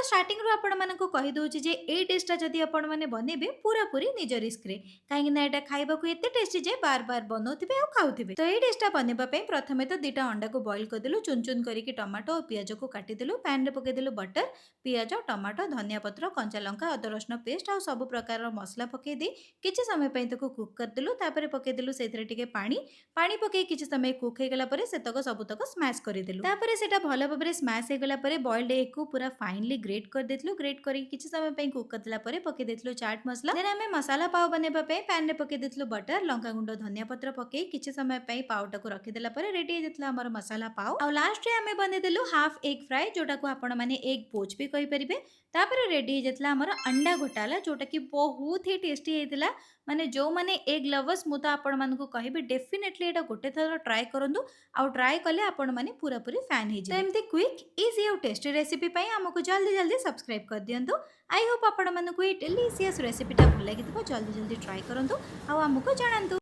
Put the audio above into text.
Starting ରୁ ଆପଣମାନଙ୍କୁ କହିଦଉଛି ଯେ ଏଇ ଡିଶଟା ଯଦି ଆପଣମାନେ ବନେଇବେ ପୁରାପୁରି ନିଜ ରିସ୍କରେ, କାହିଁକିନା ଏଇଟା ଖାଇବାକୁ ଏତେ ଟେଷ୍ଟି ଯେ ବାର ବାର ବନଉଥିବେ ଆଉ ଖାଉଥିବେ। ତ ଏଇ ଡିଶଟା ବନେଇବା ପାଇଁ ପ୍ରଥମେ ତ ଦିଟା ଅଣ୍ଡାକୁ ବଏଲ କରିଦେଲୁ, ଚୁନ ଚୁନ କରିକି ଟମାଟୋ ଆଉ ପିଆଜକୁ କାଟିଦେଲୁ, ପ୍ୟାନରେ ପକେଇଦେଲୁ ବଟର, ପିଆଜ, ଟମାଟୋ, ଧନିଆ ପତ୍ର, କଞ୍ଚା ଲଙ୍କା, ଅଦା ରସୁଣ ପେଷ୍ଟ ଆଉ ସବୁ ପ୍ରକାରର ମସଲା ପକେଇ ଦେଇ କିଛି ସମୟ ପାଇଁ ତାକୁ କୁକ୍ କରିଦେଲୁ। ତାପରେ ପକେଇଦେଲୁ ସେଇଥିରେ ଟିକେ ପାଣି, ପାଣି ପକେଇ କିଛି ସମୟ କୁକ୍ ହେଇଗଲା ପରେ ସେତକ ସବୁତକ ସ୍ମାଶ କରିଦେଲୁ। ତାପରେ ସେଟା ଭଲ ଭାବରେ ସ୍ମାଶ ହେଇଗଲା ପରେ ବଏଲ୍ଡ ଏଗକୁ ପୁରା फाइनली ग्रेट कर देथिलु। ग्रेट करी किछि समय पई कुक करला परे पके देथिलु चाट मसला। देन हमें मसाला पाव बनेबा पई पैन रे पके देथिलु बटर, लंका गुंड, धनिया पत्र पके किछि समय पई पावटा को रखि देला परे रेडी हे जतला हमर मसाला पाव। आ लास्ट रे हमें बने देलु हाफ एग फ्राई, जोटा को आपण माने एग पोच भी कहि परिबे। तापर रेडी हे जतला हमर अंडा घोटाला, जोटा कि बहुत ही टेस्टी हेतिला। माने जो माने एग लवर्स मु तो आपण मानकु कहिबे डेफिनेटली एटा गोटे थर ट्राई करंदु। आ ट्राई कले आपण माने पूरा पूरी फैन हे जे। तो एमती क्विक इजी और टेस्टी रेसिपी पई हमकु जल्दी जल्दी सब्सक्राइब कर दियंतु। आई होप आपण मानकु ए डिलीशियस रेसिपीटा भल लागिथिबो। जल्दी जल्दी ट्राई करंतु आ हमकु जणांतु।